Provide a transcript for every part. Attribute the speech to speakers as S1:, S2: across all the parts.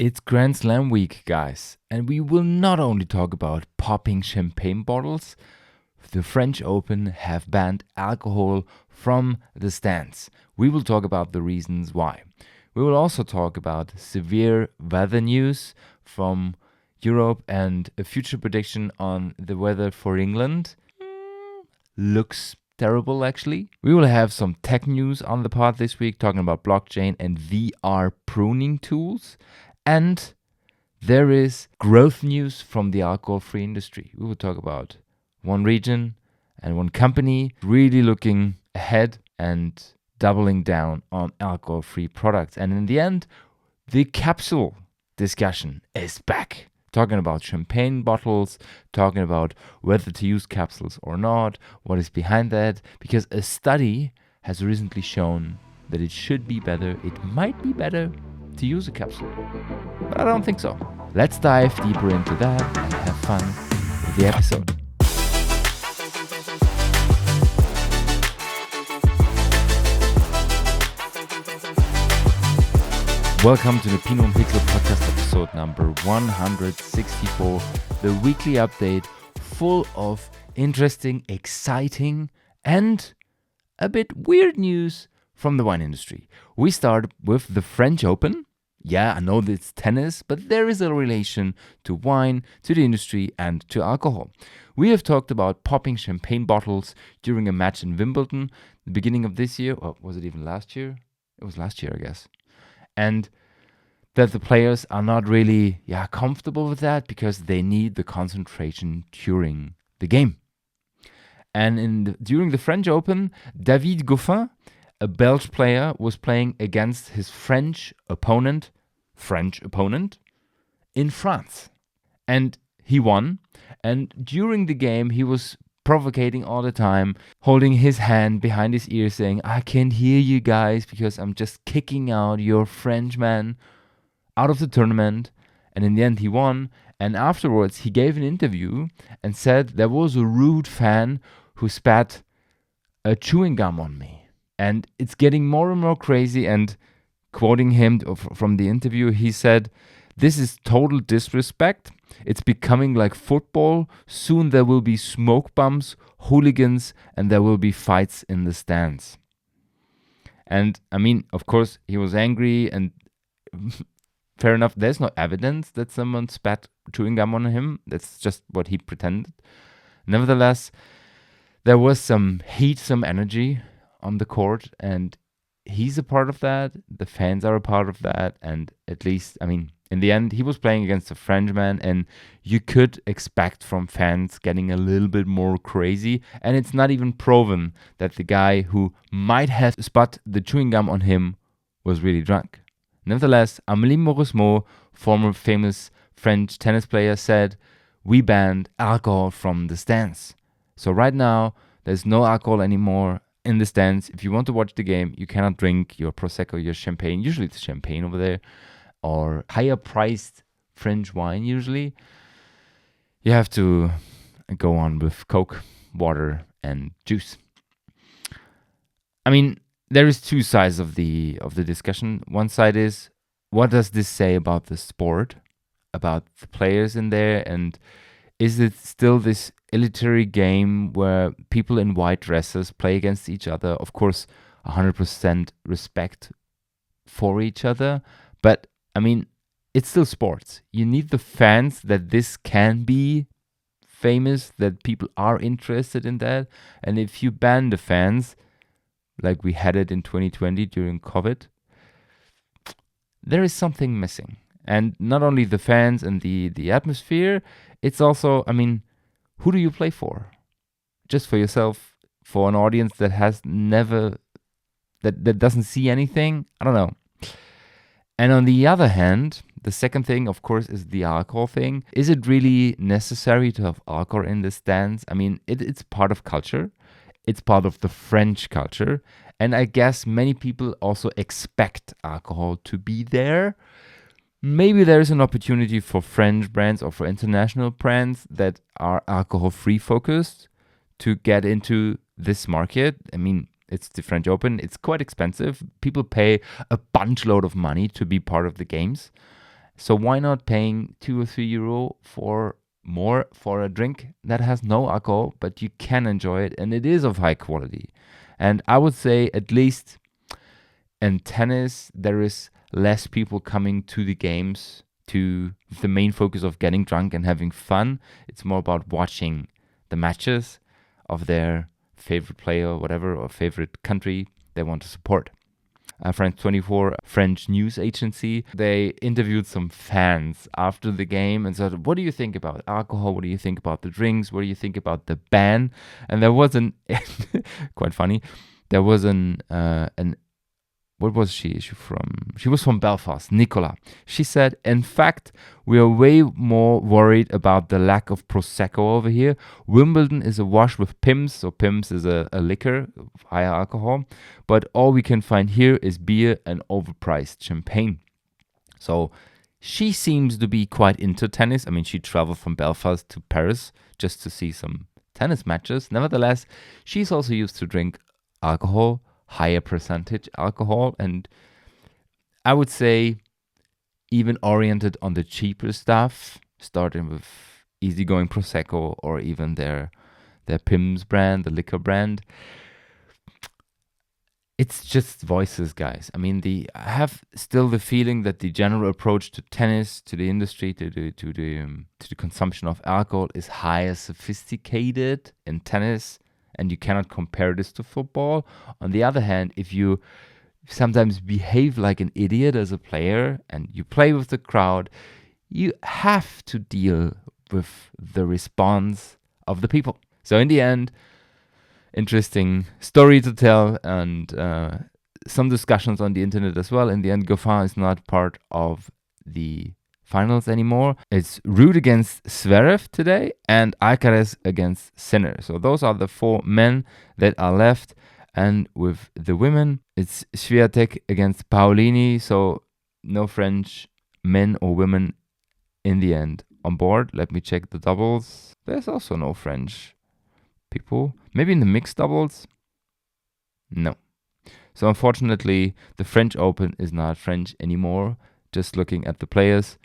S1: It's Grand Slam week, guys, and we will not only talk about popping champagne bottles. The French Open have banned alcohol from the stands. We will talk about the reasons why. We will also talk about severe weather news from Europe and a future prediction on the weather for England. Looks terrible, actually. We will have some tech news on the pod this week, talking about blockchain and VR pruning tools. And there is growth news from the alcohol-free industry. We will talk about one region and one company really looking ahead and doubling down on alcohol-free products. And in the end, the capsule discussion is back. Talking about champagne bottles, talking about whether to use capsules or not, what is behind that, because a study has recently shown that it should be better, it might be better to use a capsule. But I don't think so. Let's dive deeper into that and have fun with the episode. Welcome to the Pinot and Pixel podcast episode number 164, the weekly update full of interesting, exciting, and a bit weird news from the wine industry. We start with the French Open. Yeah, I know that it's tennis, but there is a relation to wine, to the industry, and to alcohol. We have talked about popping champagne bottles during a match in Wimbledon, the beginning of this year, or was it even last year? It was last year, I guess. And that the players are not really comfortable with that because they need the concentration during the game. And during the French Open, David Goffin, a Belgian player, was playing against his French opponent in France. And he won. And during the game, he was provocating all the time, holding his hand behind his ear saying, "I can't hear you guys because I'm just kicking out your Frenchman out of the tournament." And in the end, he won. And afterwards, he gave an interview and said there was a rude fan who spat a chewing gum on me. And it's getting more and more crazy. And quoting him from the interview, he said, "This is total disrespect. It's becoming like football. Soon there will be smoke bombs, hooligans, and there will be fights in the stands." And I mean, of course, he was angry and fair enough. There's no evidence that someone spat chewing gum on him. That's just what he pretended. Nevertheless, there was some heat, some energy on the court, and he's a part of that. The fans are a part of that. And at least, I mean, in the end, he was playing against a Frenchman, and you could expect from fans getting a little bit more crazy. And it's not even proven that the guy who might have spat the chewing gum on him was really drunk. Nevertheless, Amélie Mauresmo, former famous French tennis player, said, "We banned alcohol from the stands. So right now, there's no alcohol anymore in the stands. If you want to watch the game, you cannot drink your Prosecco, your champagne." Usually it's champagne over there, or higher priced French wine usually. You have to go on with Coke, water, and juice. I mean, there is two sides of the discussion. One side is, what does this say about the sport, about the players in there, and is it still this elitary game where people in white dresses play against each other? Of course, 100% respect for each other, but I mean, it's still sports. You need the fans that this can be famous, that people are interested in that. And if you ban the fans, like we had it in 2020 during COVID, there is something missing. And not only the fans and the atmosphere, it's also, I mean, who do you play for? Just for yourself, for an audience that has never, that doesn't see anything? I don't know. And on the other hand, the second thing, of course, is the alcohol thing. Is it really necessary to have alcohol in the stands? I mean, it's part of culture. It's part of the French culture. And I guess many people also expect alcohol to be there. Maybe there's an opportunity for French brands or for international brands that are alcohol-free focused to get into this market. I mean, it's the French Open. It's quite expensive. People pay a bunch load of money to be part of the games. So why not paying €2 or €3 for more for a drink that has no alcohol, but you can enjoy it and it is of high quality. And I would say at least in tennis, there is less people coming to the games to the main focus of getting drunk and having fun. It's more about watching the matches of their favorite player or whatever, or favorite country they want to support. France 24, French news agency, they interviewed some fans after the game and said, what do you think about alcohol? What do you think about the drinks? What do you think about the ban? And there was quite funny, there was what was she? She was from Belfast, Nicola. She said, in fact, we are way more worried about the lack of Prosecco over here. Wimbledon is awash with Pims, so Pims is a liquor, higher alcohol, but all we can find here is beer and overpriced champagne. So she seems to be quite into tennis. I mean, she traveled from Belfast to Paris just to see some tennis matches. Nevertheless, she's also used to drink alcohol, higher percentage alcohol, and I would say even oriented on the cheaper stuff, starting with easygoing Prosecco or even their Pims brand, the liquor brand. It's just voices, guys. I mean, I have still the feeling that the general approach to tennis, to the industry, to the consumption of alcohol is higher sophisticated in tennis, and you cannot compare this to football. On the other hand, if you sometimes behave like an idiot as a player and you play with the crowd, you have to deal with the response of the people. So in the end, interesting story to tell, and some discussions on the internet as well. In the end, Goffin is not part of the finals anymore. It's Ruud against Zverev today and Alcaraz against Sinner. So those are the 4 men that are left. And with the women, it's Swiatek against Paolini. So no French men or women in the end on board. Let me check the doubles. There's also no French people. Maybe in the mixed doubles? No. So unfortunately, the French Open is not French anymore. Just looking at the players.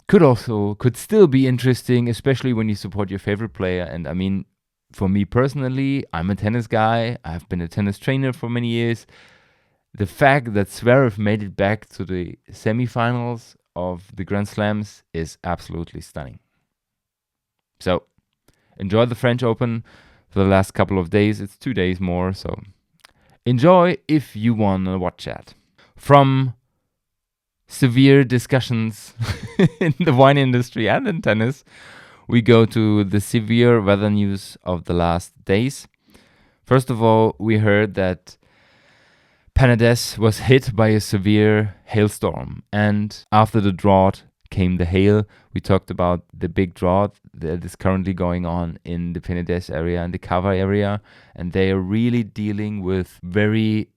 S1: Could still be interesting, especially when you support your favorite player. And I mean, for me personally, I'm a tennis guy. I've been a tennis trainer for many years. The fact that Zverev made it back to the semifinals of the Grand Slams is absolutely stunning. So enjoy the French Open for the last couple of days. It's 2 days more, so enjoy if you want to watch that. From severe discussions in the wine industry and in tennis, we go to the severe weather news of the last days. First of all, we heard that Penedès was hit by a severe hailstorm, and after the drought came the hail. We talked about the big drought that is currently going on in the Penedès area and the Cava area, and they are really dealing with very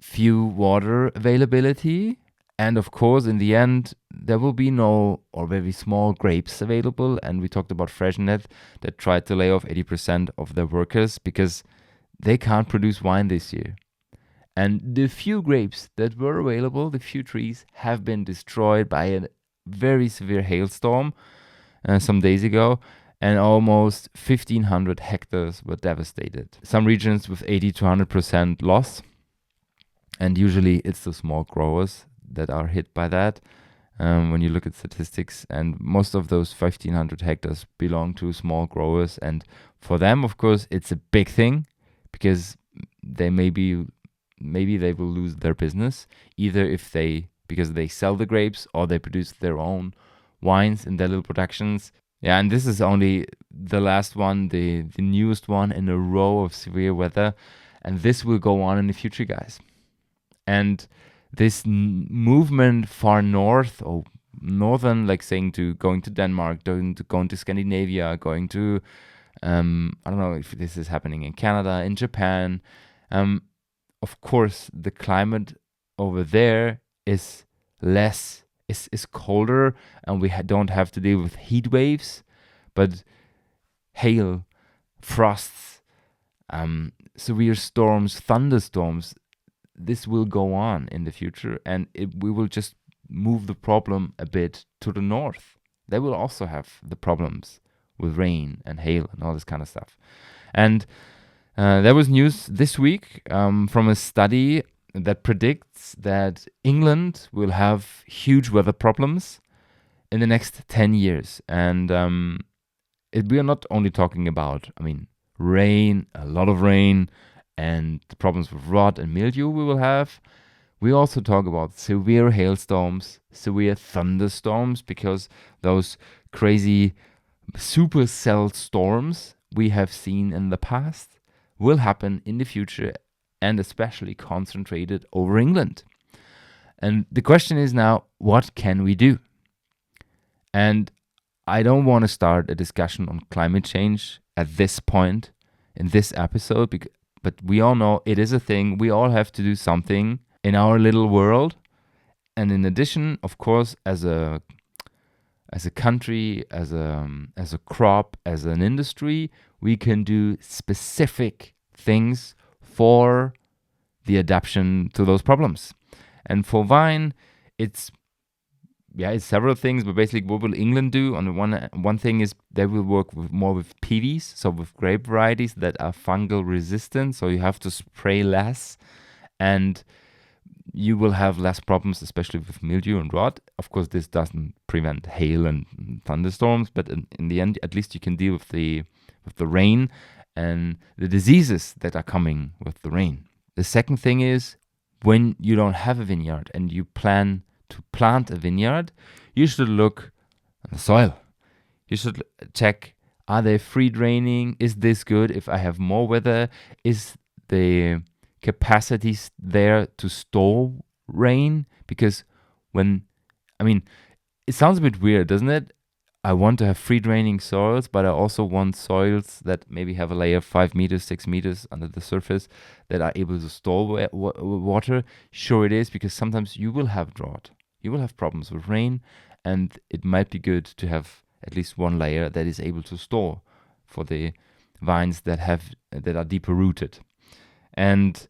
S1: few water availability. And of course, in the end, there will be no or very small grapes available. And we talked about Freshenet that tried to lay off 80% of their workers because they can't produce wine this year. And the few grapes that were available, the few trees, have been destroyed by a very severe hailstorm some days ago. And almost 1,500 hectares were devastated. Some regions with 80 to 100% loss. And usually it's the small growers that are hit by that when you look at statistics, and most of those 1,500 hectares belong to small growers, and for them, of course, it's a big thing because they maybe they will lose their business either because they sell the grapes or they produce their own wines in their little productions. Yeah, and this is only the last one, the newest one in a row of severe weather, and this will go on in the future, guys. And this movement far north or northern, like saying going to Denmark, going to Scandinavia, going to I don't know if this is happening in Canada, in Japan. Of course, the climate over there is colder, and we don't have to deal with heat waves, but hail, frosts, severe storms, thunderstorms. This will go on in the future, and we will just move the problem a bit to the north. They will also have the problems with rain and hail and all this kind of stuff. And there was news this week from a study that predicts that England will have huge weather problems in the next 10 years. And we are not only talking about, rain, a lot of rain, and the problems with rot and mildew we will have. We also talk about severe hailstorms, severe thunderstorms, because those crazy supercell storms we have seen in the past will happen in the future, and especially concentrated over England. And the question is now, what can we do? And I don't want to start a discussion on climate change at this point in this episode, but we all know it is a thing. We all have to do something in our little world. And in addition, of course, as a country, as a crop, as an industry, we can do specific things for the adaptation to those problems. And for wine, it's several things, but basically what will England do? On the one thing is they will work more with PVs, so with grape varieties that are fungal resistant, so you have to spray less and you will have less problems, especially with mildew and rot. Of course, this doesn't prevent hail and thunderstorms, but in the end, at least you can deal with the rain and the diseases that are coming with the rain. The second thing is, when you don't have a vineyard and you plan to plant a vineyard, you should look at the soil. You should check, are they free draining? Is this good if I have more weather? Is the capacity there to store rain? Because it sounds a bit weird, doesn't it? I want to have free draining soils, but I also want soils that maybe have a layer 5 meters, 6 meters under the surface that are able to store water. Sure it is, because sometimes you will have drought. You will have problems with rain, and it might be good to have at least one layer that is able to store for the vines that are deeper rooted. And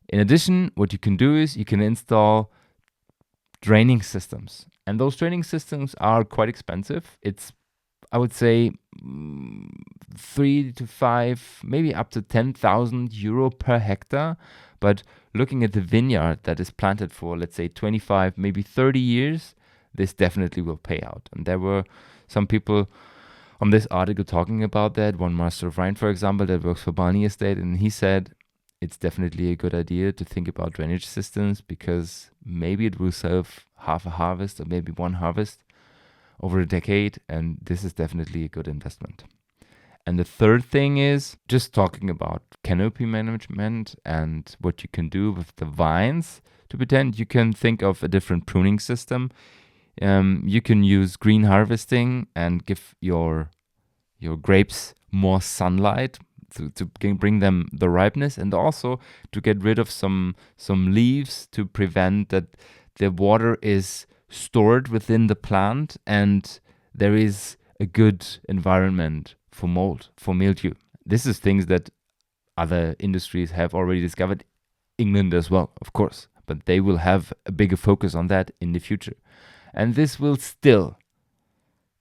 S1: in addition, what you can do is you can install draining systems. And those draining systems are quite expensive. It's, I would say, 3 to 5, maybe up to 10,000 euro per hectare. But looking at the vineyard that is planted for, let's say, 25, maybe 30 years, this definitely will pay out. And there were some people on this article talking about that. One master of wine, for example, that works for Barney Estate, and he said it's definitely a good idea to think about drainage systems, because maybe it will serve half a harvest or maybe one harvest over a decade, and this is definitely a good investment. And the third thing is just talking about canopy management and what you can do with the vines. To pretend, you can think of a different pruning system. You can use green harvesting and give your grapes more sunlight to bring them the ripeness, and also to get rid of some leaves to prevent that the water is stored within the plant and there is a good environment for mold, for mildew. This is things that other industries have already discovered, England as well, of course, but they will have a bigger focus on that in the future. And this will still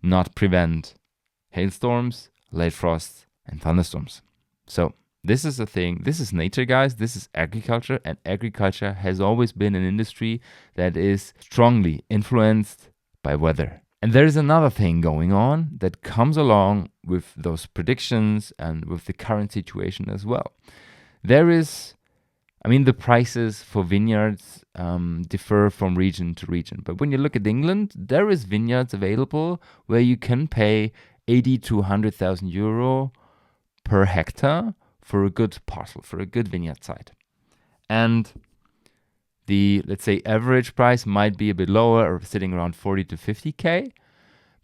S1: not prevent hailstorms, late frosts, and thunderstorms. So this is a thing. This is nature, guys. This is agriculture, and agriculture has always been an industry that is strongly influenced by weather. And there is another thing going on that comes along with those predictions and with the current situation as well. There is, the prices for vineyards differ from region to region. But when you look at England, there is vineyards available where you can pay 80 to 100,000 euro per hectare for a good parcel, for a good vineyard site. And the, let's say, average price might be a bit lower, or sitting around 40 to 50k.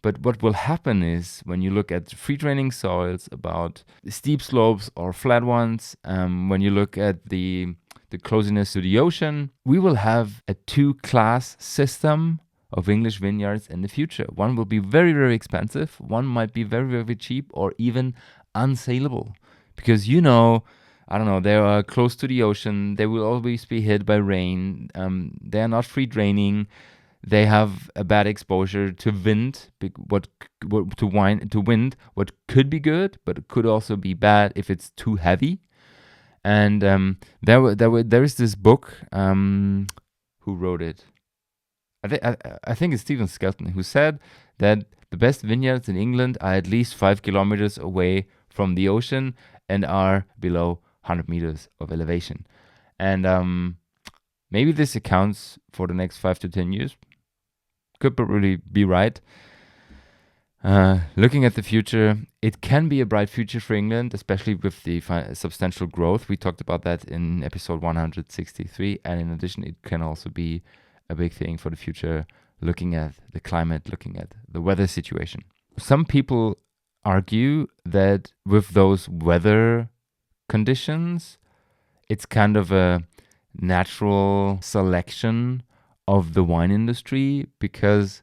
S1: But what will happen is, when you look at free draining soils, about steep slopes or flat ones, when you look at the closeness to the ocean, we will have a two-class system of English vineyards in the future. One will be very, very expensive. One might be very, very cheap, or even unsaleable. Because, they are close to the ocean. They will always be hit by rain. They are not free draining. They have a bad exposure to wind, to wind, what could be good, but it could also be bad if it's too heavy. And there is this book. Who wrote it? I think it's Stephen Skelton, who said that the best vineyards in England are at least 5 kilometers away from the ocean and are below 100 meters of elevation. And maybe this accounts for the next 5 to 10 years. Could probably be right. Looking at the future, it can be a bright future for England, especially with the substantial growth. We talked about that in episode 163. And in addition, it can also be a big thing for the future, looking at the climate, looking at the weather situation. Some people argue that with those weather conditions, it's kind of a natural selection of the wine industry because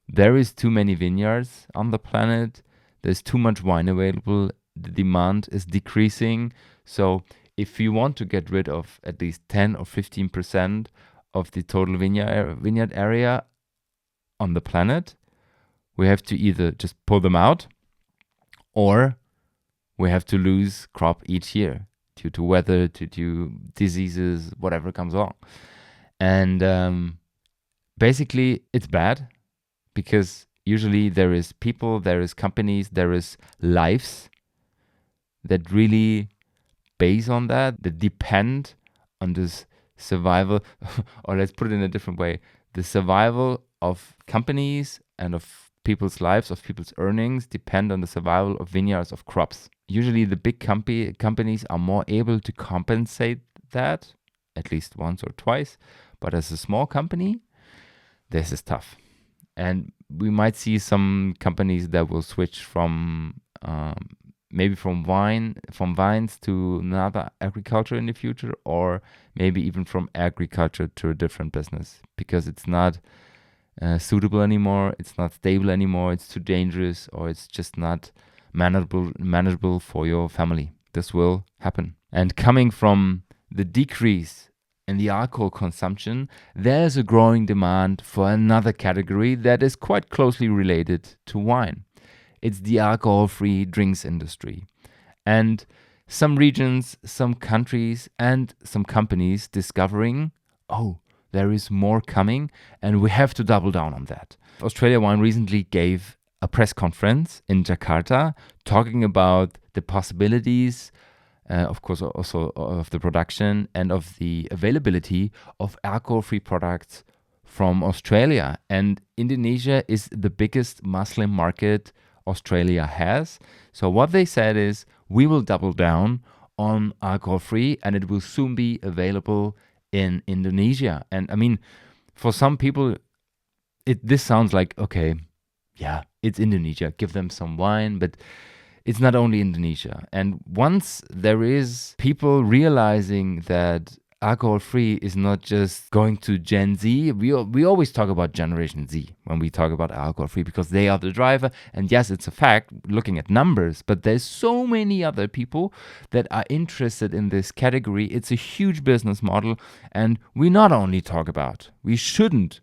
S1: there is too many vineyards on the planet. There's too much wine available. The demand is decreasing. So if you want to get rid of at least 10 or 15% of the total vineyard area on the planet, we have to either just pull them out or we have to lose crop each year due to weather, due to diseases, whatever comes along. And basically, it's bad because usually there is people, there is companies, there is lives that really base on that depend on this survival, or let's put it in a different way, the survival of companies and of people's lives, of people's earnings depend on the survival of vineyards, of crops. Usually the big companies are more able to compensate that at least once or twice, but as a small company, this is tough. And we might see some companies that will switch from maybe from vines to another agriculture in the future, or maybe even from agriculture to a different business because it's not suitable anymore, it's not stable anymore, it's too dangerous, or it's just not manageable for your family. This will happen. And coming from the decrease in the alcohol consumption, there's a growing demand for another category that is quite closely related to wine. It's the alcohol-free drinks industry. And some regions, some countries, and some companies discovering, oh, there is more coming, and we have to double down on that. Australia Wine recently gave a press conference in Jakarta talking about the possibilities, of course, also of the production and of the availability of alcohol-free products from Australia. And Indonesia is the biggest Muslim market Australia has. So what they said is, we will double down on alcohol-free and it will soon be available in Indonesia. And I mean, for some people, this sounds like, okay, yeah, it's Indonesia, give them some wine, but it's not only Indonesia. And once there is people realizing that alcohol-free is not just going to Gen Z, we always talk about Generation Z when we talk about alcohol-free because they are the driver. And yes, it's a fact, looking at numbers, but there's so many other people that are interested in this category. It's a huge business model. And we shouldn't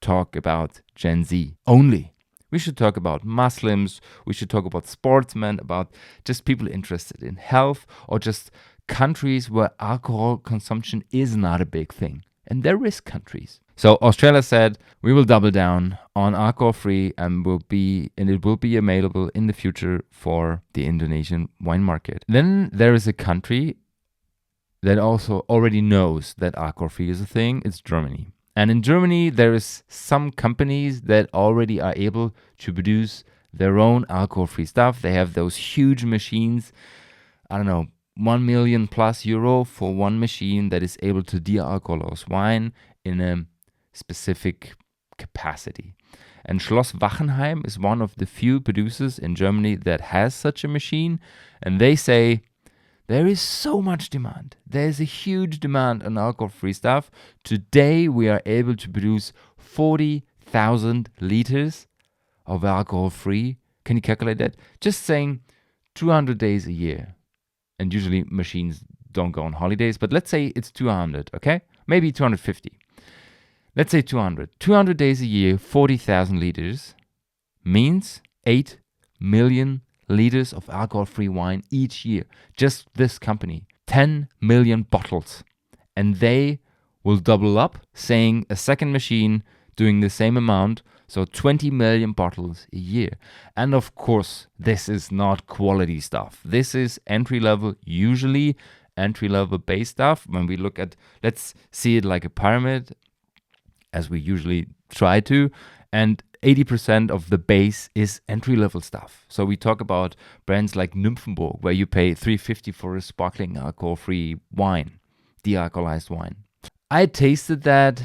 S1: talk about Gen Z only. We should talk about Muslims, we should talk about sportsmen, about just people interested in health, or just countries where alcohol consumption is not a big thing. And there is countries. So Australia said, we will double down on alcohol-free and it will be available in the future for the Indonesian wine market. Then there is a country that also already knows that alcohol-free is a thing. It's Germany. And in Germany, there is some companies that already are able to produce their own alcohol-free stuff. They have those huge machines, I don't know, 1 million plus euro for one machine that is able to de-alcoholize wine in a specific capacity. And Schloss Wachenheim is one of the few producers in Germany that has such a machine. And they say, there is so much demand. There is a huge demand on alcohol-free stuff. Today, we are able to produce 40,000 liters of alcohol-free. Can you calculate that? Just saying 200 days a year. And usually machines don't go on holidays, but let's say it's 200, okay? Maybe 250. let's say 200 days a year, 40,000 liters means 8 million liters of alcohol-free wine each year. Just this company, 10 million bottles. And they will double up, saying a second machine doing the same amount, so 20 million bottles a year. And of course, this is not quality stuff. This is entry-level, usually entry-level base stuff. When we look at, let's see it like a pyramid, as we usually try to, and 80% of the base is entry-level stuff. So we talk about brands like Nymphenburg, where you pay $3.50 for a sparkling alcohol-free wine, de-alcoholized wine. I tasted that.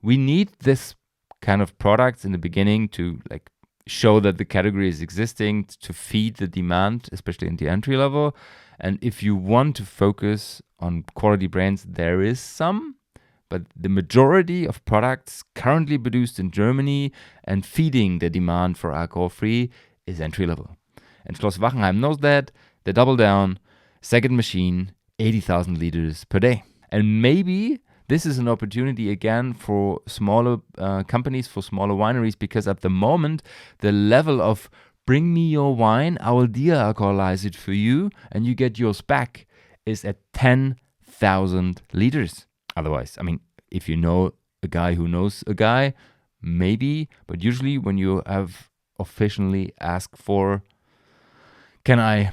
S1: We need this kind of products in the beginning to like show that the category is existing, to feed the demand, especially in the entry level. And if you want to focus on quality brands, there is some, but the majority of products currently produced in Germany and feeding the demand for alcohol-free is entry level. And Schloss Wachenheim knows that. They double down, second machine, 80,000 liters per day. And maybe this is an opportunity again for smaller companies, for smaller wineries, because at the moment, the level of bring me your wine, I will de-alcoholize it for you, and you get yours back, is at 10,000 liters. Otherwise, I mean, if you know a guy who knows a guy, maybe, but usually when you have officially asked for, can I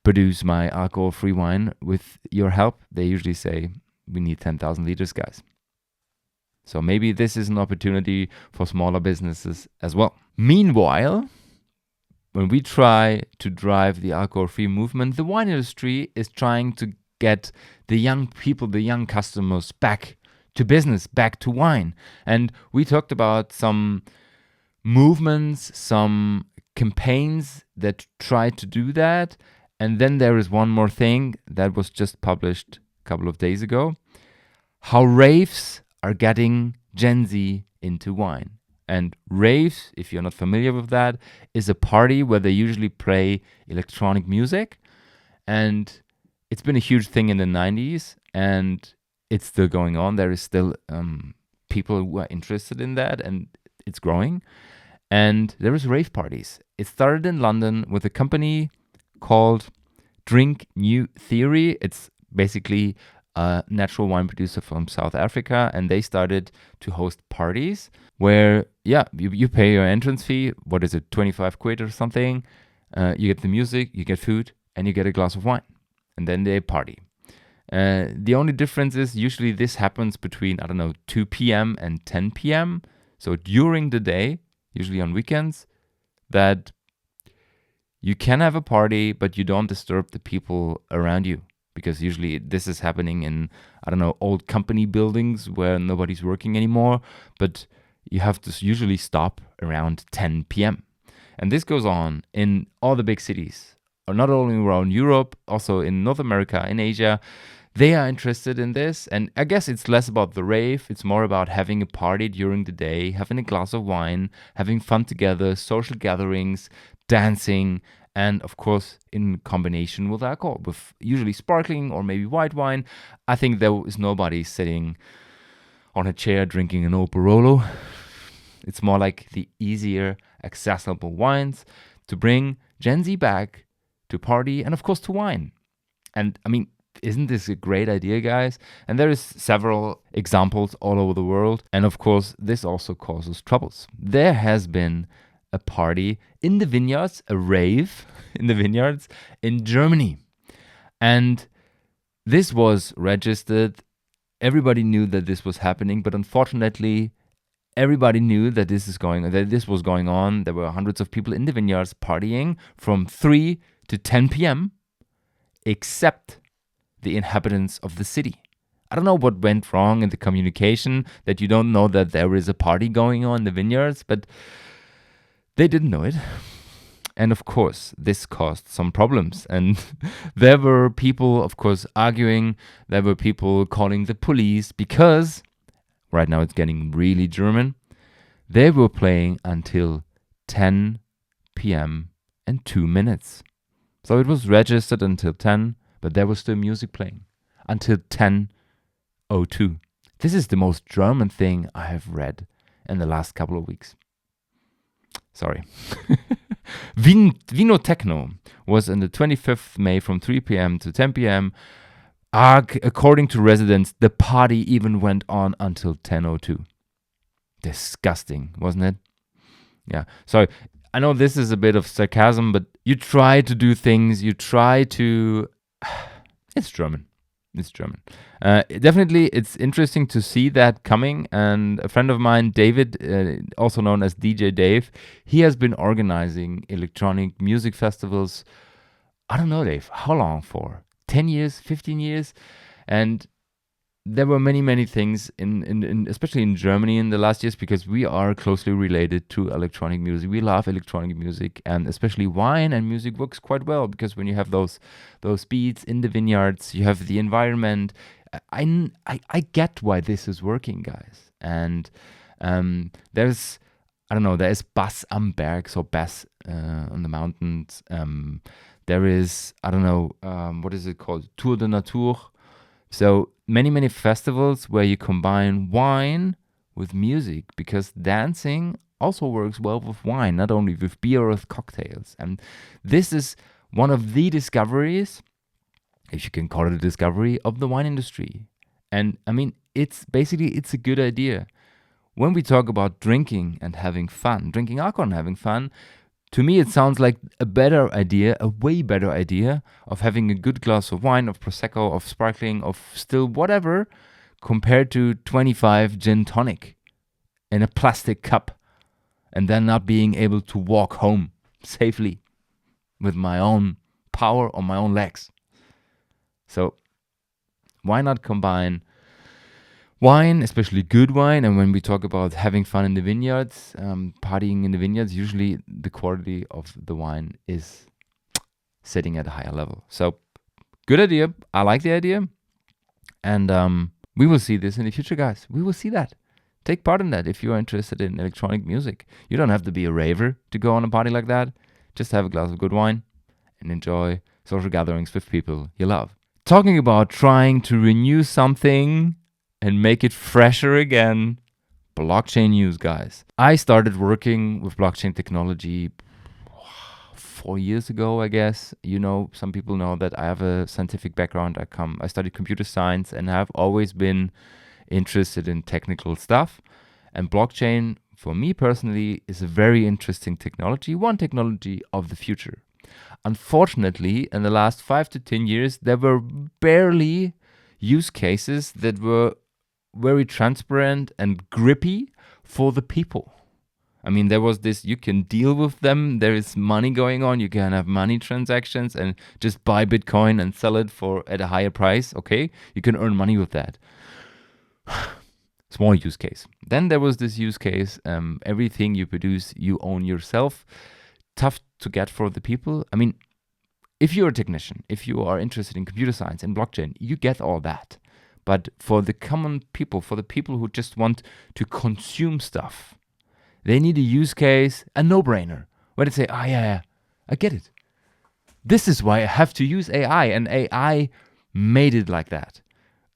S1: produce my alcohol-free wine with your help, they usually say, we need 10,000 liters, guys. So maybe this is an opportunity for smaller businesses as well. Meanwhile, when we try to drive the alcohol-free movement, the wine industry is trying to get the young people, the young customers back to business, back to wine. And we talked about some movements, some campaigns that try to do that. And then there is one more thing that was just published a couple of days ago. How raves are getting Gen Z into wine. And raves, if you're not familiar with that, is a party where they usually play electronic music. And it's been a huge thing in the 90s, and it's still going on. There is still people who are interested in that, and it's growing. And there is rave parties. It started in London with a company called Drink New Theory. It's basically a natural wine producer from South Africa, and they started to host parties where, you pay your entrance fee. What is it, 25 quid or something? You get the music, you get food, and you get a glass of wine. And then they party. The only difference is usually this happens between, 2 p.m. and 10 p.m. So during the day, usually on weekends, that you can have a party, but you don't disturb the people around you. Because usually this is happening in, old company buildings where nobody's working anymore. But you have to usually stop around 10 p.m. And this goes on in all the big cities. Not only around Europe, also in North America, in Asia. They are interested in this. And I guess it's less about the rave. It's more about having a party during the day, having a glass of wine, having fun together, social gatherings, dancing, and of course, in combination with alcohol, with usually sparkling or maybe white wine. I think there is nobody sitting on a chair drinking an old Barolo. It's more like the easier, accessible wines to bring Gen Z back to party and of course to wine. And I mean, isn't this a great idea, guys? And there is several examples all over the world. And of course, this also causes troubles. There has been a party in the vineyards, a rave in the vineyards in Germany. And this was registered. Everybody knew that this was happening, but unfortunately, everybody knew that this was going on. There were hundreds of people in the vineyards partying from 3 to 10 p.m., except the inhabitants of the city. I don't know what went wrong in the communication, that you don't know that there is a party going on in the vineyards, but they didn't know it. And of course, this caused some problems. And there were people, of course, arguing. There were people calling the police because, right now it's getting really German, they were playing until 10 p.m. and 2 minutes. So it was registered until 10, but there was still music playing until 10:02. This is the most German thing I have read in the last couple of weeks. Sorry. Vino Techno was on the 25th May from 3 p.m. to 10 p.m. According to residents, the party even went on until 10:02. Disgusting, wasn't it? Yeah. Sorry. I know this is a bit of sarcasm, but you try to do things, you try to... It's German. It's German. Definitely, it's interesting to see that coming. And a friend of mine, David, also known as DJ Dave, he has been organizing electronic music festivals. I don't know, Dave, how long for? 10 years, 15 years? And there were many, many things, in especially in Germany in the last years, because we are closely related to electronic music. We love electronic music, and especially wine and music works quite well, because when you have those beats in the vineyards, you have the environment. I get why this is working, guys. And there's, I don't know, there's Bass am Berg, so bass on the mountains. There is, I don't know, what is it called? Tour de Nature. So many festivals where you combine wine with music, because dancing also works well with wine, not only with beer or with cocktails. And this is one of the discoveries, if you can call it a discovery, of the wine industry. And I mean, it's a good idea. When we talk about drinking and having fun, drinking alcohol and having fun, to me, it sounds like a better idea, a way better idea of having a good glass of wine, of Prosecco, of sparkling, of still whatever, compared to 25 gin tonic in a plastic cup, and then not being able to walk home safely with my own power on my own legs. So why not combine wine, especially good wine? And when we talk about having fun in the vineyards, partying in the vineyards, usually the quality of the wine is sitting at a higher level. So, good idea. I like the idea. And we will see this in the future, guys. We will see that. Take part in that if you are interested in electronic music. You don't have to be a raver to go on a party like that. Just have a glass of good wine and enjoy social gatherings with people you love. Talking about trying to renew something and make it fresher again, blockchain news, guys. I started working with blockchain technology 4 years ago, I guess. You know, some people know that I have a scientific background. I studied computer science and have always been interested in technical stuff. And blockchain, for me personally, is a very interesting technology, one technology of the future. Unfortunately, in the last 5 to 10 years, there were barely use cases that were very transparent and grippy for the people. I mean, there was this, you can deal with them, there is money going on, you can have money transactions and just buy Bitcoin and sell it at a higher price, okay? You can earn money with that. Small use case. Then there was this use case, everything you produce, you own yourself. Tough to get for the people. I mean, if you're a technician, if you are interested in computer science and blockchain, you get all that. But for the common people, for the people who just want to consume stuff, they need a use case, a no-brainer, where they say, yeah, I get it. This is why I have to use AI, and AI made it like that.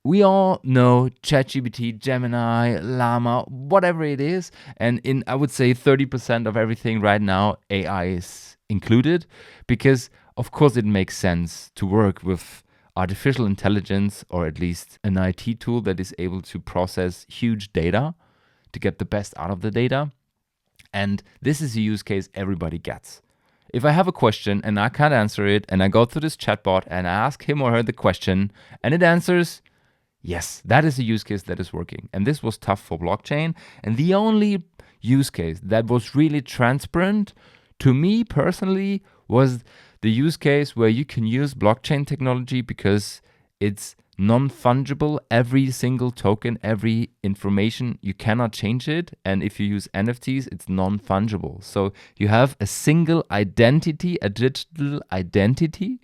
S1: We all know ChatGPT, Gemini, Llama, whatever it is, and in, I would say, 30% of everything right now, AI is included, because, of course, it makes sense to work with artificial intelligence, or at least an IT tool that is able to process huge data to get the best out of the data. And this is a use case everybody gets. If I have a question and I can't answer it, and I go through this chatbot and I ask him or her the question and it answers, yes, that is a use case that is working. And this was tough for blockchain. And the only use case that was really transparent to me personally was the use case where you can use blockchain technology because it's non-fungible. Every single token, every information, you cannot change it. And if you use NFTs, it's non-fungible. So you have a single identity, a digital identity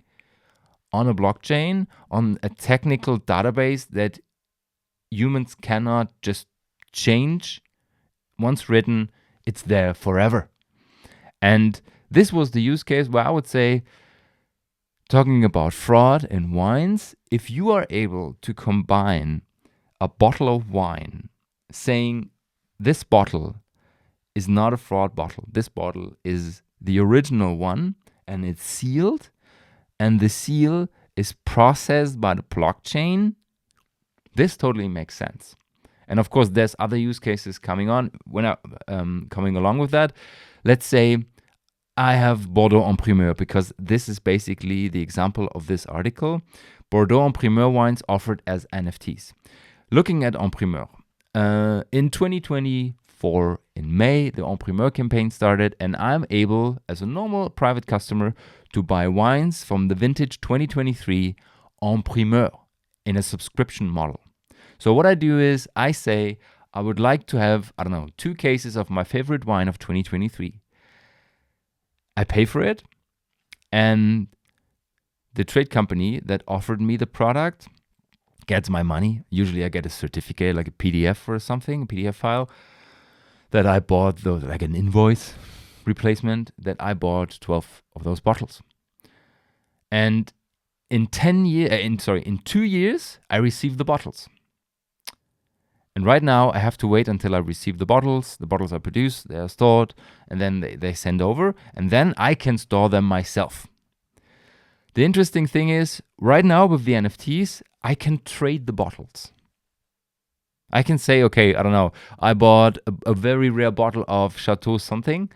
S1: on a blockchain, on a technical database that humans cannot just change. Once written, it's there forever. And this was the use case where I would say, talking about fraud in wines, if you are able to combine a bottle of wine saying this bottle is not a fraud bottle. This bottle is the original one and it's sealed, and the seal is processed by the blockchain, this totally makes sense. And of course, there's other use cases coming along with that. Let's say I have Bordeaux en primeur, because this is basically the example of this article. Bordeaux en primeur wines offered as NFTs. Looking at en primeur, in 2024, in May, the en primeur campaign started, and I'm able, as a normal private customer, to buy wines from the vintage 2023 en primeur in a subscription model. So what I do is I say I would like to have, 2 cases of my favorite wine of 2023. I pay for it, and the trade company that offered me the product gets my money. Usually I get a certificate, like a PDF or something, a PDF file that I bought, like an invoice replacement, that I bought 12 of those bottles. And in 2 years, I received the bottles. And right now, I have to wait until I receive the bottles. The bottles are produced, they are stored, and then they send over. And then I can store them myself. The interesting thing is, right now with the NFTs, I can trade the bottles. I can say, okay, I bought a very rare bottle of Chateau something,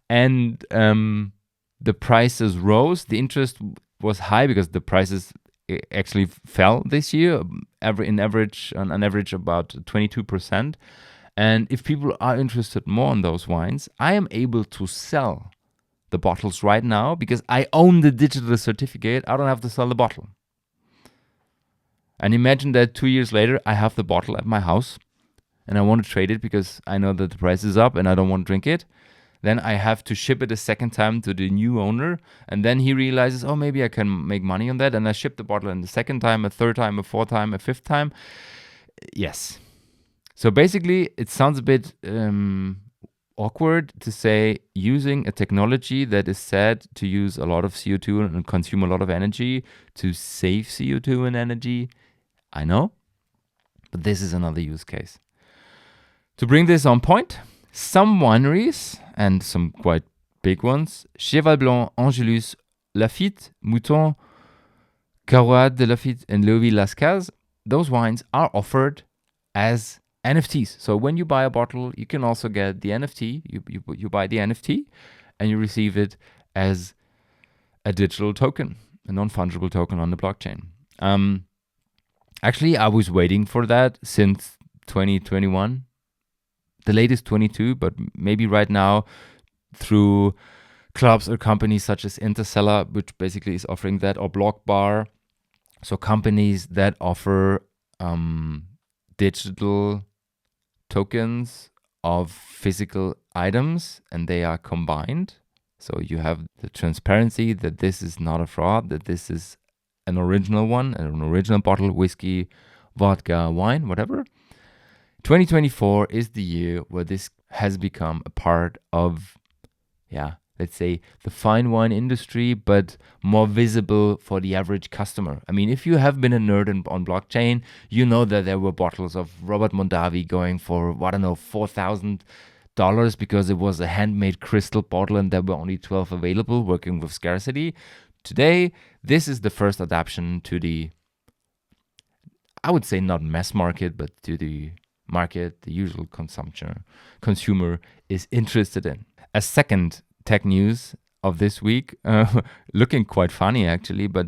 S1: and the prices rose. The interest was high because the prices actually fell this year, on average about 22%. And if people are interested more in those wines, I am able to sell the bottles right now because I own the digital certificate. I don't have to sell the bottle. And imagine that 2 years later, I have the bottle at my house and I want to trade it because I know that the price is up and I don't want to drink it. Then I have to ship it a second time to the new owner. And then he realizes, oh, maybe I can make money on that. And I ship the bottle in the second time, a third time, a fourth time, a fifth time. Yes. So basically, it sounds a bit awkward to say using a technology that is said to use a lot of CO2 and consume a lot of energy to save CO2 and energy. I know. But this is another use case. To bring this on point, some wineries, and some quite big ones, Cheval Blanc, Angelus, Lafite, Mouton, Carroat de Lafite, and Léoville-Lascaz, those wines are offered as NFTs. So when you buy a bottle, you can also get the NFT. You buy the NFT, and you receive it as a digital token, a non-fungible token on the blockchain. Actually, I was waiting for that since 2021. The latest 22, but maybe right now through clubs or companies such as Interstellar, which basically is offering that, or Block Bar. So companies that offer digital tokens of physical items, and they are combined. So you have the transparency that this is not a fraud, that this is an original one, an original bottle, whiskey, vodka, wine, whatever. 2024 is the year where this has become a part of, let's say, the fine wine industry, but more visible for the average customer. I mean, if you have been a nerd on blockchain, you know that there were bottles of Robert Mondavi going for, $4,000 because it was a handmade crystal bottle and there were only 12 available, working with scarcity. Today, this is the first adaptation to the, I would say not mass market, but to the market the usual consumer is interested in. A second tech news of this week, looking quite funny actually, but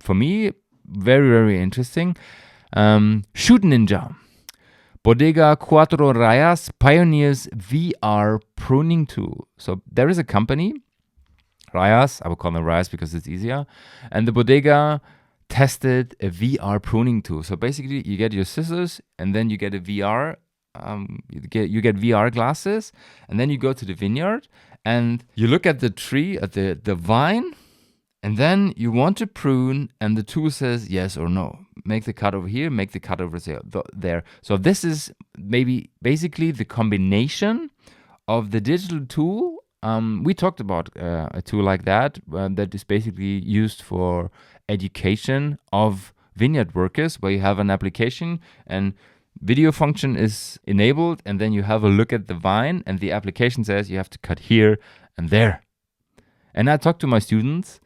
S1: for me, very, very interesting. Shoot Ninja. Bodega Cuatro Rayas pioneers VR pruning tool. So there is a company, Rayas, I would call them Rayas because it's easier, and the Bodega tested a VR pruning tool. So basically, you get your scissors, and then you get a VR. You get VR glasses, and then you go to the vineyard, and you look at the tree, at the vine, and then you want to prune, and the tool says yes or no. Make the cut over here, make the cut over there. So this is basically the combination of the digital tool. We talked about a tool like that that is basically used for education of vineyard workers where you have an application and video function is enabled, and then you have a look at the vine and the application says you have to cut here and there. And I talked to my students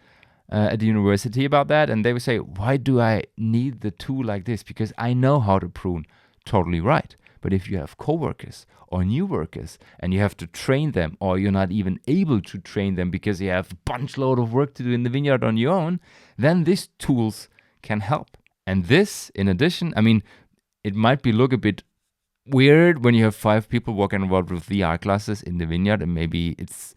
S1: at the university about that, and they would say, why do I need the tool like this? Because I know how to prune. Totally right. But if you have co-workers or new workers and you have to train them, or you're not even able to train them because you have a bunch load of work to do in the vineyard on your own, then these tools can help. And this, in addition, I mean, it might look a bit weird when you have 5 people walking around with VR glasses in the vineyard, and maybe it's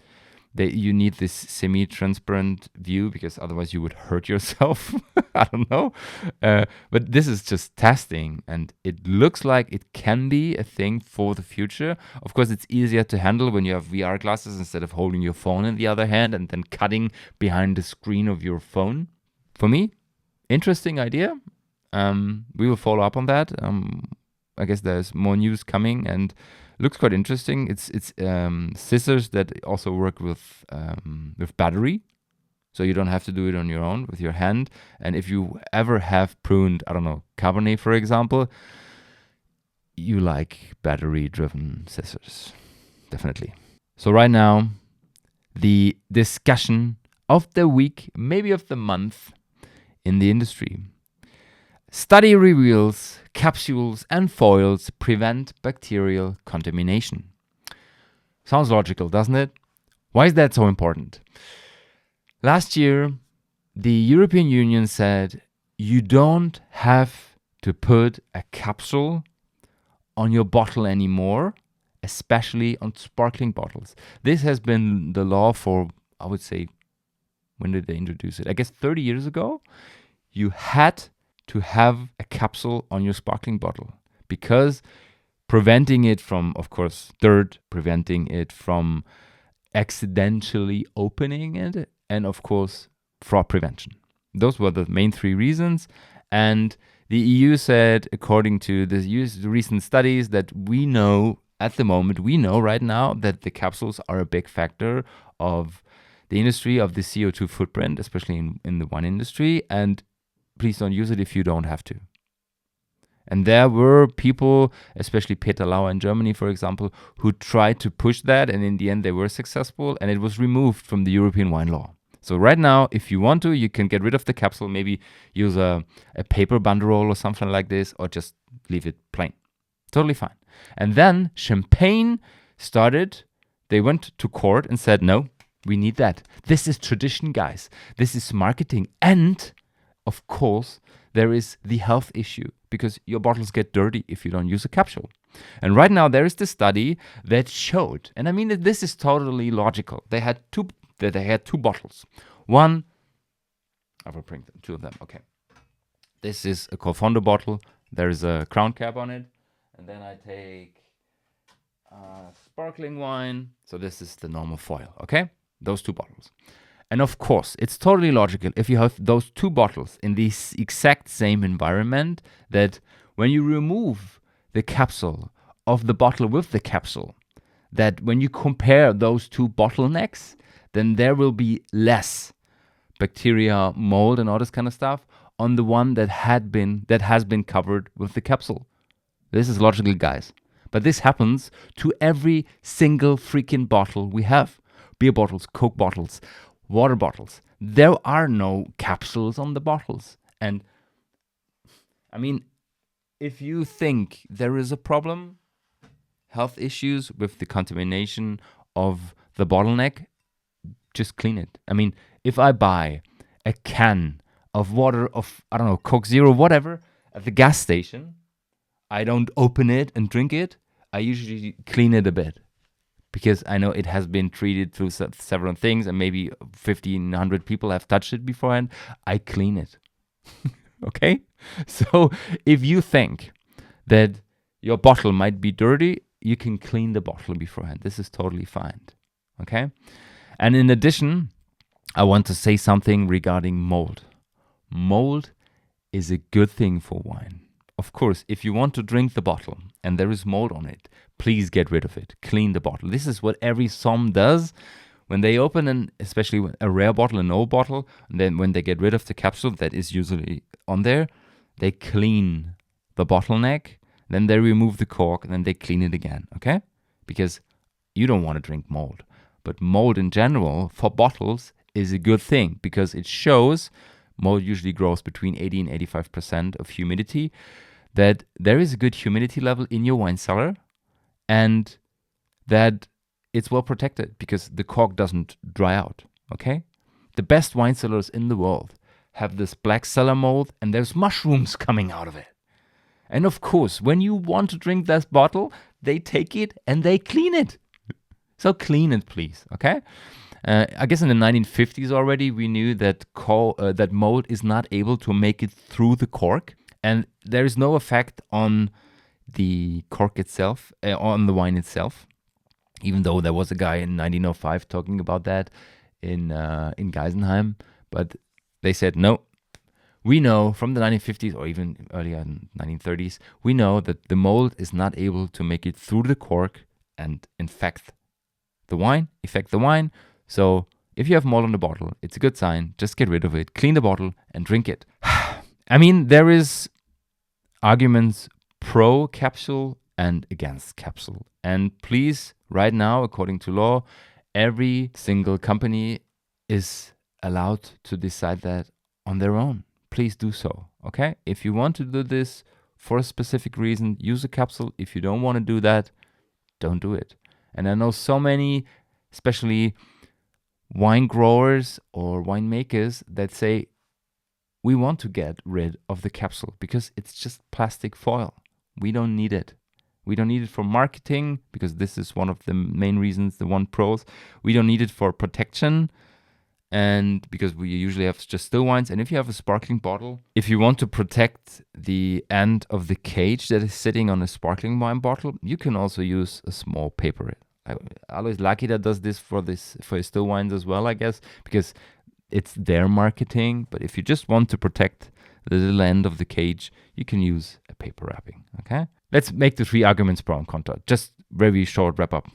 S1: that you need this semi-transparent view because otherwise you would hurt yourself. I don't know. But this is just testing, and it looks like it can be a thing for the future. Of course, it's easier to handle when you have VR glasses instead of holding your phone in the other hand and then cutting behind the screen of your phone. For me, interesting idea. We will follow up on that. I guess there's more news coming, and looks quite interesting. It's scissors that also work with battery, so you don't have to do it on your own with your hand. And if you ever have pruned, I don't know, Cabernet, for example, you like battery-driven scissors, definitely. So right now, the discussion of the week, maybe of the month in the industry. Study reveals capsules and foils prevent bacterial contamination. Sounds logical, doesn't it? Why is that so important? Last year, the European Union said you don't have to put a capsule on your bottle anymore, especially on sparkling bottles. This has been the law for, I would say, when did they introduce it? I guess 30 years ago. You had to have a capsule on your sparkling bottle because preventing it from, of course, dirt, preventing it from accidentally opening it, and of course, fraud prevention. Those were the main 3 reasons. And the EU said, according to the recent studies, that we know at the moment, we know right now that the capsules are a big factor of the industry, of the CO2 footprint, especially in the wine industry. And please don't use it if you don't have to. And there were people, especially Peter Lauer in Germany, for example, who tried to push that, and in the end they were successful, and it was removed from the European wine law. So right now, if you want to, you can get rid of the capsule, maybe use a paper banderole or something like this, or just leave it plain. Totally fine. And then Champagne started, they went to court and said, no, we need that. This is tradition, guys. This is marketing. And of course, there is the health issue because your bottles get dirty if you don't use a capsule. And right now, there is this study that showed, and I mean, this is totally logical. They had two bottles. One, I will bring 2 of them. Okay. This is a Colfondo bottle. There is a crown cap on it. And then I take sparkling wine. So this is the normal foil. Okay. Those 2 bottles. And of course, it's totally logical if you have those 2 bottles in the exact same environment that when you remove the capsule of the bottle with the capsule, that when you compare those 2 bottlenecks, then there will be less bacteria, mold, and all this kind of stuff on the one that has been covered with the capsule. This is logical, guys. But this happens to every single freaking bottle we have. Beer bottles, Coke bottles, water bottles. There are no capsules on the bottles. And I mean, if you think there is a problem, health issues with the contamination of the bottleneck, just clean it. I mean, if I buy a can of water of, I don't know, Coke Zero, whatever, at the gas station, I don't open it and drink it. I usually clean it a bit, because I know it has been treated through several things and maybe 1,500 people have touched it beforehand. I clean it. Okay? So if you think that your bottle might be dirty, you can clean the bottle beforehand. This is totally fine. Okay? And in addition, I want to say something regarding mold. Mold is a good thing for wine. Of course, if you want to drink the bottle and there is mold on it, please get rid of it. Clean the bottle. This is what every som does when they open, especially a rare bottle, an old bottle, and then when they get rid of the capsule that is usually on there, they clean the bottleneck, then they remove the cork, and then they clean it again, okay? Because you don't want to drink mold. But mold in general, for bottles, is a good thing because it shows, mold usually grows between 80 and 85% of humidity, that there is a good humidity level in your wine cellar and that it's well protected because the cork doesn't dry out, okay? The best wine cellars in the world have this black cellar mold and there's mushrooms coming out of it. And of course, when you want to drink that bottle, they take it and they clean it. So clean it, please, okay? I guess in the 1950s already, we knew that that mold is not able to make it through the cork. And there is no effect on the cork itself, on the wine itself. Even though there was a guy in 1905 talking about that in Geisenheim. But they said, no, we know from the 1950s or even earlier in 1930s, we know that the mold is not able to make it through the cork and affect the wine. So if you have mold on the bottle, it's a good sign. Just get rid of it, clean the bottle and drink it. I mean, there is arguments pro capsule and against capsule. And please, right now, according to law, every single company is allowed to decide that on their own. Please do so, okay? If you want to do this for a specific reason, use a capsule. If you don't want to do that, don't do it. And I know so many, especially wine growers or winemakers, that say, we want to get rid of the capsule because it's just plastic foil. We don't need it. We don't need it for marketing because this is one of the main reasons, the one pros. We don't need it for protection and because we usually have just still wines. And if you have a sparkling bottle, if you want to protect the end of the cage that is sitting on a sparkling wine bottle, you can also use a small paper. Alois Lakida does this for his still wines as well, I guess, because it's their marketing. But if you just want to protect the little end of the cage, you can use a paper wrapping, okay? Let's make the 3 arguments pro and contra. Just very short wrap up.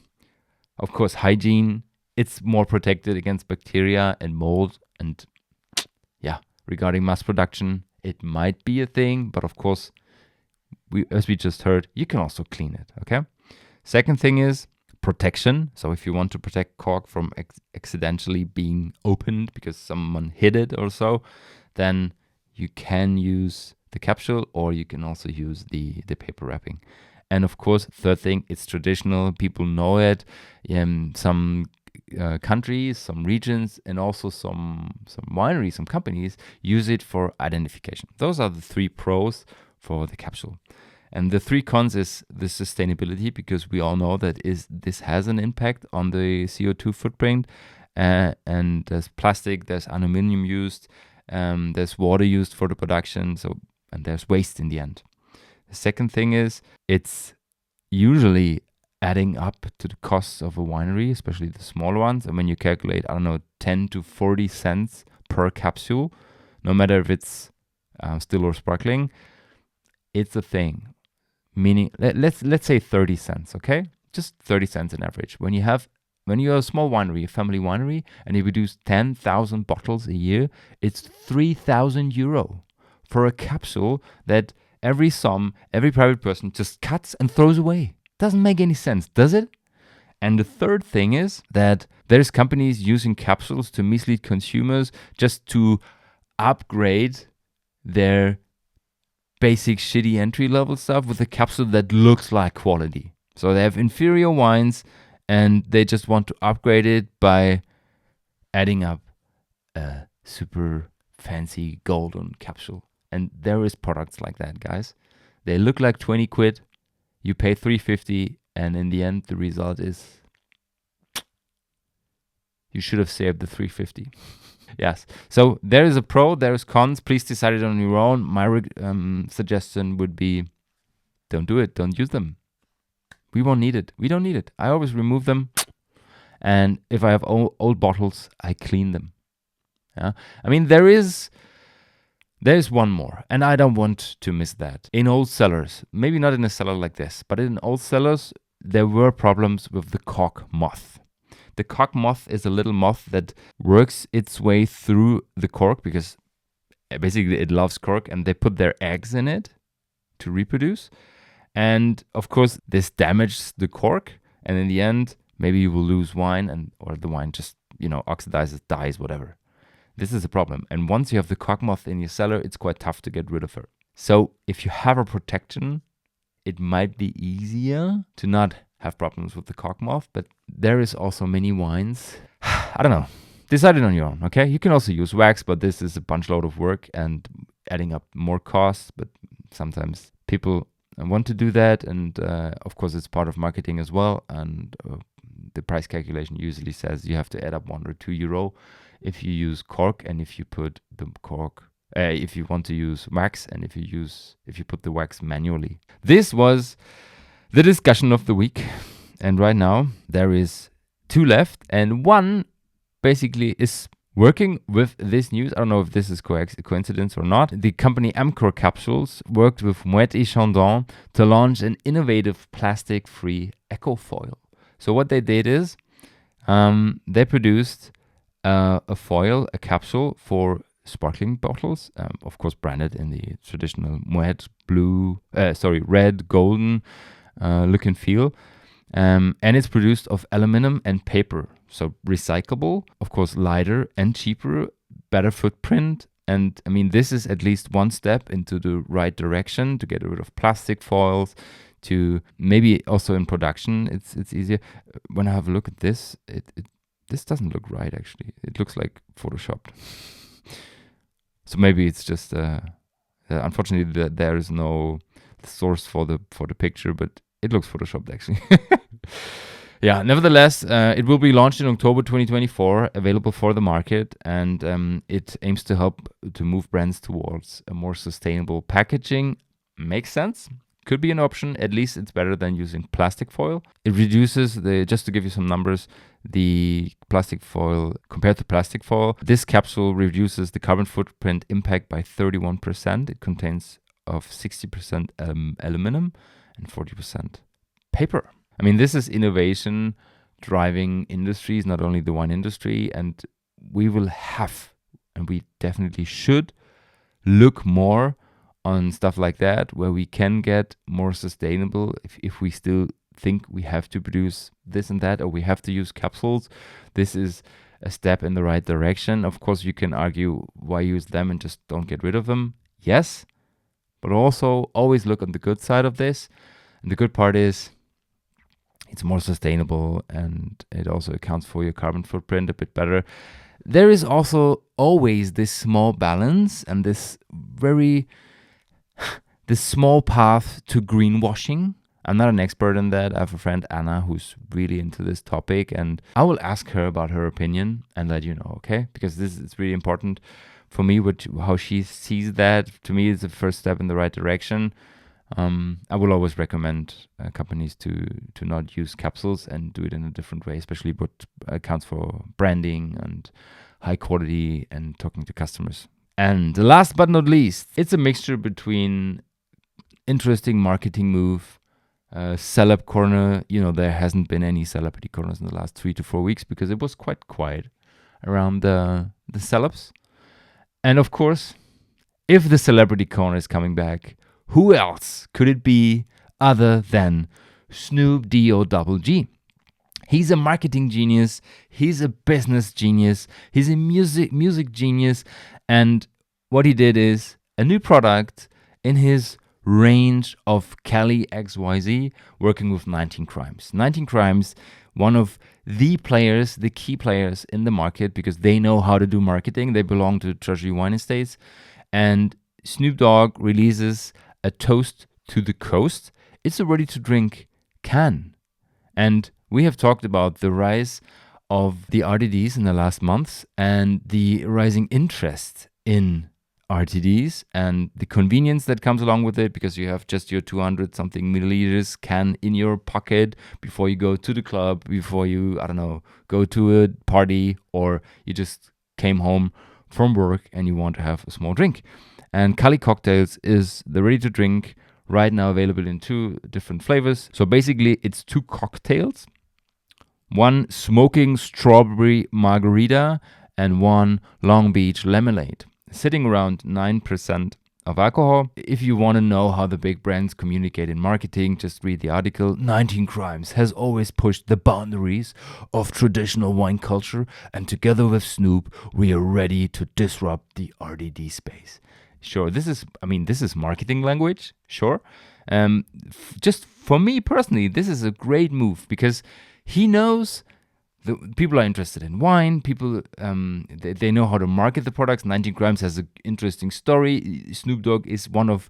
S1: Of course, hygiene, it's more protected against bacteria and mold. And yeah, regarding mass production, it might be a thing, but of course, as we just heard, you can also clean it, okay? Second thing is protection. So if you want to protect cork from accidentally being opened because someone hid it or so, then you can use the capsule or you can also use the paper wrapping. And of course, third thing, it's traditional. People know it. Some countries, some regions, and also some wineries, some companies use it for identification. Those are the 3 pros for the capsule. And the 3 cons is the sustainability, because we all know that this has an impact on the CO2 footprint. And there's plastic, there's aluminum used, there's water used for the production, and there's waste in the end. The second thing is it's usually adding up to the costs of a winery, especially the smaller ones. And when you calculate, 10 to 40 cents per capsule, no matter if it's still or sparkling, it's a thing. Meaning, let's say 30 cents, okay? Just 30 cents on average. When you're a small winery, a family winery, and you produce 10,000 bottles a year, it's 3,000 euro for a capsule that every private person just cuts and throws away. Doesn't make any sense, does it? And the third thing is that there's companies using capsules to mislead consumers just to upgrade their basic shitty entry level stuff with a capsule that looks like quality. So they have inferior wines and they just want to upgrade it by adding up a super fancy golden capsule. And there is products like that, guys. They look like 20 quid. You pay 350, and in the end, the result is you should have saved the 350. Yes. So there is a pro, there is cons. Please decide it on your own. My suggestion would be don't do it. Don't use them. We won't need it. We don't need it. I always remove them. And if I have old bottles, I clean them. Yeah. I mean, there's one more, and I don't want to miss that. In old cellars, maybe not in a cellar like this, but in old cellars, there were problems with the cork moth. The cork moth is a little moth that works its way through the cork because Basically, it loves cork, and they put their eggs in it to reproduce. And of course, this damages the cork. And in the end, maybe you will lose wine, or the wine just, oxidizes, dies, whatever. This is a problem. And once you have the cork moth in your cellar, it's quite tough to get rid of her. So if you have a protection, it might be easier to not have problems with the cork moth. But there is also many wines. I don't know. Decide it on your own, okay? You can also use wax, but this is a bunch load of work and adding up more costs. But sometimes people want to do that. And of course, it's part of marketing as well. And the price calculation usually says you have to add up €1 or €2 if you use cork, and if you put the cork, if you want to use wax, and if you put the wax manually. This was the discussion of the week, and right now there is 2 left, and one basically is working with this news. I don't know if this is coincidence or not. The company Amcor Capsules worked with Moet to launch an innovative plastic-free eco foil. So what they did is they produced a foil, a capsule for sparkling bottles, of course branded in the traditional Moet red, golden look and feel. And it's produced of aluminum and paper, so recyclable, of course lighter and cheaper, better footprint. And I mean, this is at least one step into the right direction to get rid of plastic foils, to maybe also in production it's easier. When I have a look at this, this doesn't look right, actually. It looks like photoshopped. So maybe it's just unfortunately there is no source for the picture, but it looks photoshopped actually. Yeah, nevertheless, it will be launched in October 2024, available for the market, and it aims to help to move brands towards a more sustainable packaging. Makes sense. Could be an option. At least it's better than using plastic foil. It reduces just to give you some numbers, the plastic foil compared to plastic foil. This capsule reduces the carbon footprint impact by 31%. It contains of 60% aluminum and 40% paper. I mean, this is innovation driving industries, not only the wine industry, and we will have, and we definitely should look more on stuff like that, where we can get more sustainable if we still think we have to produce this and that, or we have to use capsules. This is a step in the right direction. Of course, you can argue why use them and just don't get rid of them. Yes, but also always look on the good side of this. And the good part is it's more sustainable, and it also accounts for your carbon footprint a bit better. There is also always this small balance and this small path to greenwashing. I'm not an expert in that. I have a friend, Anna, who's really into this topic, and I will ask her about her opinion and let you know, okay? Because this is really important for me, how she sees that. To me, it's the first step in the right direction. I will always recommend companies to not use capsules and do it in a different way, especially what accounts for branding and high quality and talking to customers. And last but not least, it's a mixture between interesting marketing move, celeb corner. There hasn't been any celebrity corners in the last 3 to 4 weeks because it was quite quiet around the celebs. And of course, if the celebrity corner is coming back, who else could it be other than Snoop Dogg? He's a marketing genius. He's a business genius. He's a music genius. And what he did is a new product in his range of Cali XYZ, working with 19 Crimes. 19 Crimes, one of the key players in the market, because they know how to do marketing. They belong to Treasury Wine Estates. And Snoop Dogg releases a Toast to the Coast. It's a ready-to-drink can. And we have talked about the rise of the RTDs in the last months and the rising interest in RTDs and the convenience that comes along with it, because you have just your 200 something milliliters can in your pocket before you go to the club, before you, go to a party, or you just came home from work and you want to have a small drink. And Cali Cocktails is the ready-to-drink, right now available in 2 different flavors. So basically, it's 2 cocktails, 1 smoking strawberry margarita and 1 Long Beach lemonade. sitting around 9% of alcohol. If you want to know how the big brands communicate in marketing, just read the article. 19 Crimes has always pushed the boundaries of traditional wine culture, and together with Snoop, we are ready to disrupt the RTD space. Sure, this is marketing language, sure. Just for me personally, this is a great move because he knows the people are interested in wine. People, they know how to market the products. 19 Crimes has an interesting story. Snoop Dogg is one of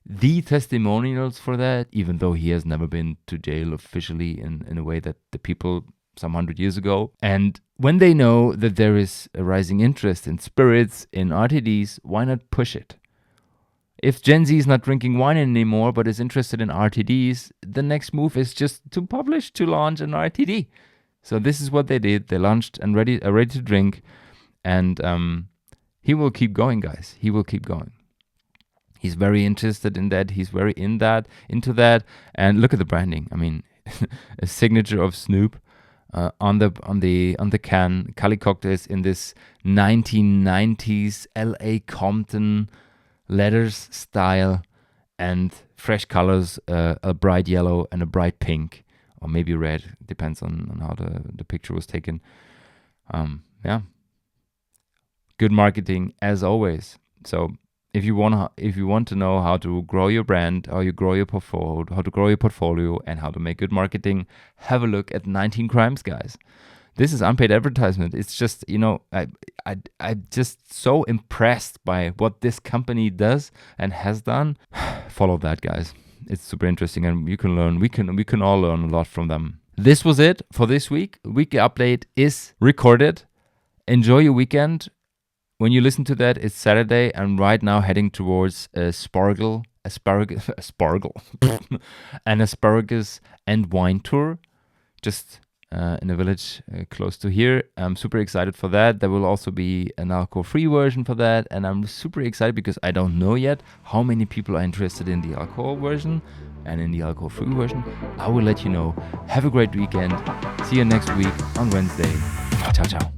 S1: the testimonials for that, even though he has never been to jail officially in a way that the people some 100 years ago. And when they know that there is a rising interest in spirits, in RTDs, why not push it? If Gen Z is not drinking wine anymore but is interested in RTDs, the next move is just to launch an RTD. So this is what they did. They launched and ready to drink, and he will keep going, guys. He will keep going. He's very interested in that. He's very into that. And look at the branding. I mean, a signature of Snoop on the can. Cali Cocktails in this 1990s LA Compton letters style, and fresh colors, a bright yellow and a bright pink. Or maybe red, depends on how the picture was taken. Yeah, good marketing as always. So if you want to know how to grow your brand, how you grow your portfolio, how to grow your portfolio, and how to make good marketing, have a look at 19 Crimes, guys. This is unpaid advertisement. It's just, I'm just so impressed by what this company does and has done. Follow that, guys. It's super interesting, and you can learn. We can all learn a lot from them. This was it for this week. Weekly update is recorded. Enjoy your weekend. When you listen to that, it's Saturday. I'm right now heading towards an asparagus and wine tour, just in a village close to here. I'm super excited for that. There will also be an alcohol-free version for that, and I'm super excited because I don't know yet how many people are interested in the alcohol version and in the alcohol-free version. I will let you know. Have a great weekend. See you next week on Wednesday. Ciao, ciao.